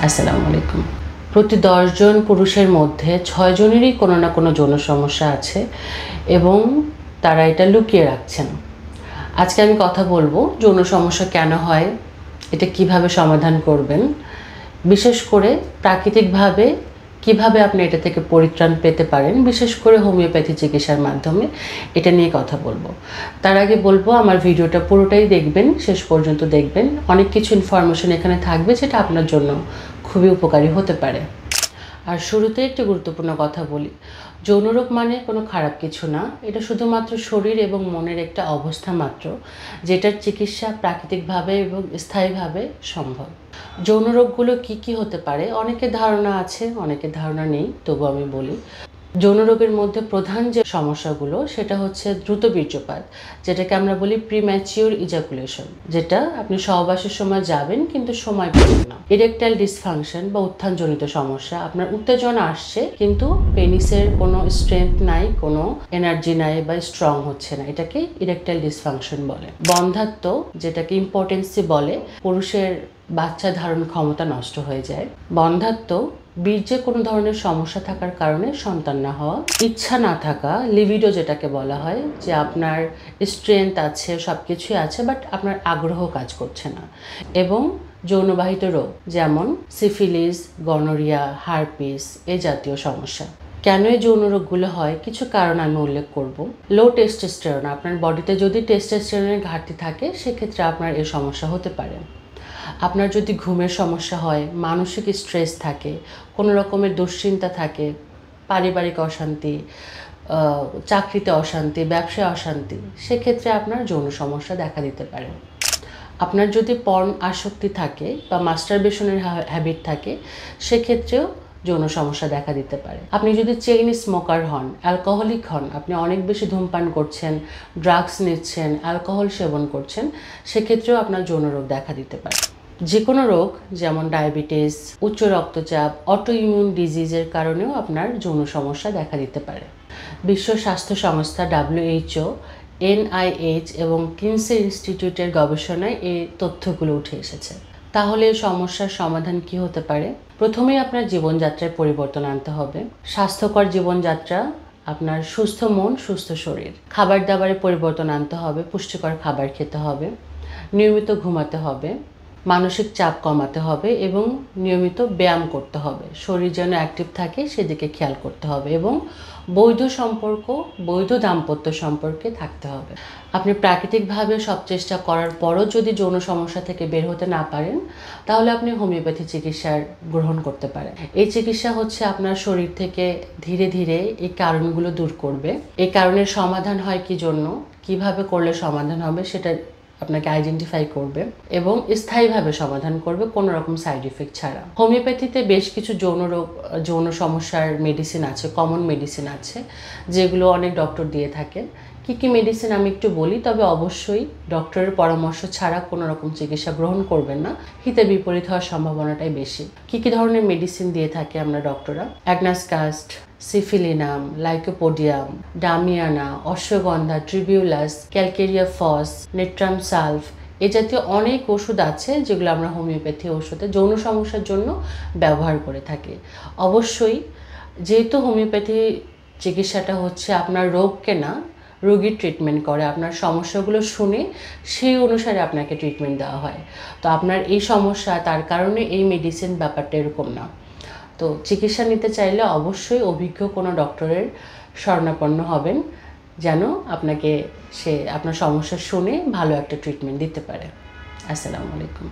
আসসালামু আলাইকুম। প্রতি 10 জন পুরুষের মধ্যে 6 জনেরই কোনো না কোনো যৌন সমস্যা আছে এবং তারা এটা লুকিয়ে রাখছেন। আজকে আমি কথা বলবো যৌন সমস্যা কেন হয়, এটা কিভাবে সমাধান করবেন, বিশেষ করে প্রাকৃতিকভাবে কিভাবে আপনি এটা থেকে পরিত্রাণ পেতে পারেন, বিশেষ করে হোমিওপ্যাথি চিকিৎসার মাধ্যমে এটা নিয়ে কথা বলবো। তার আগে বলবো আমার ভিডিওটা পুরোটাই দেখবেন, শেষ পর্যন্ত দেখবেন। অনেক কিছু ইনফরমেশন এখানে থাকবে যেটা আপনার জন্য খুবই উপকারী হতে পারে। আর শুরুতে একটি গুরুত্বপূর্ণ কথা বলি, যৌনরোগ মানে কোনো খারাপ কিছু না, এটা শুধুমাত্র শরীর এবং মনের একটা অবস্থা মাত্র, যেটার চিকিৎসা প্রাকৃতিকভাবে এবং স্থায়ীভাবে সম্ভব। যৌনরোগগুলো কি হতে পারে অনেকের ধারণা আছে, অনেকের ধারণা নেই, তবু আমি বলি। যৌনরোগের মধ্যে প্রধান যে সমস্যাগুলো সেটা হচ্ছে দ্রুত বীর্যপাত, যেটাকে আমরা বলি প্রিম্যাচিওর ইজাকুলেশন, যেটা আপনি সহবাসের সময় যাবেন কিন্তু সময় পাবেন না। ইরেকটাইল ডিসফাংশন বা উত্থানজনিত সমস্যা, আপনার উত্তেজনা আসছে কিন্তু পেনিসের কোনো স্ট্রেংথ নাই, কোনো এনার্জি নাই বা স্ট্রং হচ্ছে না, এটাকে ইরেকটাইল ডিসফাংশন বলে। বন্ধ্যাত্ব, যেটাকে ইম্পটেন্সি বলে, পুরুষের বাচ্চা ধারণ ক্ষমতা নষ্ট হয়ে যায়। বন্ধ্যাত্ব, বীর্যে কোনো ধরনের সমস্যা থাকার কারণে সন্তান না হওয়া। ইচ্ছা না থাকা, লিবিডো যেটাকে বলা হয়, যে আপনার স্ট্রেংথ আছে, সব কিছুই আছে, বাট আপনার আগ্রহ কাজ করছে না। এবং যৌনবাহিত রোগ যেমন সিফিলিস, গনোরিয়া, হারপিস, এই জাতীয় সমস্যা। কেন এই যৌন রোগগুলো হয়, কিছু কারণ আমি উল্লেখ করব। লো টেস্টোস্টেরন, আপনার বডিতে যদি টেস্টোস্টেরনের ঘাটতি থাকে সেক্ষেত্রে আপনার এই সমস্যা হতে পারে। আপনার যদি ঘুমের সমস্যা হয়, মানসিক স্ট্রেস থাকে, কোনো রকমের দুশ্চিন্তা থাকে, পারিবারিক অশান্তি, চাকরিতে অশান্তি, ব্যবসায় অশান্তি, সেক্ষেত্রে আপনার যৌন সমস্যা দেখা দিতে পারে। আপনার যদি পর্ন আসক্তি থাকে বা মাস্টারবেশনের হ্যাবিট থাকে, সেক্ষেত্রেও যৌন সমস্যা দেখা দিতে পারে। আপনি যদি চেইন স্মোকার হন, অ্যালকোহলিক হন, আপনি অনেক বেশি ধূমপান করছেন, ড্রাগস নিচ্ছেন, অ্যালকোহল সেবন করছেন, সেক্ষেত্রেও আপনার যৌন রোগ দেখা দিতে পারে। যে কোনো রোগ যেমন ডায়াবেটিস, উচ্চ রক্তচাপ, অটো ইমিউন ডিজিজের কারণেও আপনার যৌন সমস্যা দেখা দিতে পারে। বিশ্ব স্বাস্থ্য সংস্থা WHO, NIH এবং কিনসে ইনস্টিটিউটের গবেষণায় এই তথ্যগুলো উঠে এসেছে। তাহলে এই সমস্যার সমাধান কি হতে পারে? প্রথমেই আপনার জীবনযাত্রায় পরিবর্তন আনতে হবে। স্বাস্থ্যকর জীবনযাত্রা, আপনার সুস্থ মন, সুস্থ শরীর। খাবার দাবারে পরিবর্তন আনতে হবে, পুষ্টিকর খাবার খেতে হবে, নিয়মিত ঘুমাতে হবে, মানসিক চাপ কমাতে হবে এবং নিয়মিত ব্যায়াম করতে হবে। শরীর যেন অ্যাক্টিভ থাকে সেদিকে খেয়াল করতে হবে এবং বৈধ সম্পর্ক, বৈধ দাম্পত্য সম্পর্কে থাকতে হবে। আপনি প্রাকৃতিকভাবে সব চেষ্টা করার পরও যদি যৌন সমস্যা থেকে বের হতে না পারেন, তাহলে আপনি হোমিওপ্যাথি চিকিৎসার গ্রহণ করতে পারেন। এই চিকিৎসা হচ্ছে আপনার শরীর থেকে ধীরে ধীরে এই কারণগুলো দূর করবে। এই কারণের সমাধান হয় কি জন্য, কিভাবে করলে সমাধান হবে সেটা আপনাকে আইডেন্টিফাই করবে এবং স্থায়ীভাবে সমাধান করবে, কোনো রকম সাইড ইফেক্ট ছাড়া। হোমিওপ্যাথিতে বেশ কিছু যৌন সমস্যার মেডিসিন আছে, কমন মেডিসিন আছে, যেগুলো অনেক ডক্টর দিয়ে থাকেন। কী মেডিসিন আমি একটু বলি, তবে অবশ্যই ডক্টরের পরামর্শ ছাড়া কোনো রকম চিকিৎসা গ্রহণ করবেন না, হিতে বিপরীত হওয়ার সম্ভাবনাটাই বেশি। কী ধরনের মেডিসিন দিয়ে থাকে আমরা ডক্টররা? Agnus castus, syphilinum, lycopodium, damiana, ashwagandha, tribulus, calcarea phos, natrum sulph, এ জাতীয় অনেক ওষুধ আছে যেগুলো আমরা হোমিওপ্যাথি ওষুধে যৌন সমস্যার জন্য ব্যবহার করে থাকি। অবশ্যই যেহেতু হোমিওপ্যাথি চিকিৎসাটা হচ্ছে আপনার রোগকে না, রোগীর ট্রিটমেন্ট করে, আপনার সমস্যাগুলো শুনে সেই অনুসারে আপনাকে ট্রিটমেন্ট দেওয়া হয়। তো আপনার এই সমস্যা, তার কারণে এই মেডিসিন, ব্যাপারটা এরকম না। তো চিকিৎসা নিতে চাইলে অবশ্যই অভিজ্ঞ কোনো ডক্টরের শরণাপন্ন হবেন, যেন আপনাকে আপনার সমস্যা শুনে ভালো একটা ট্রিটমেন্ট দিতে পারে। আসসালামু আলাইকুম।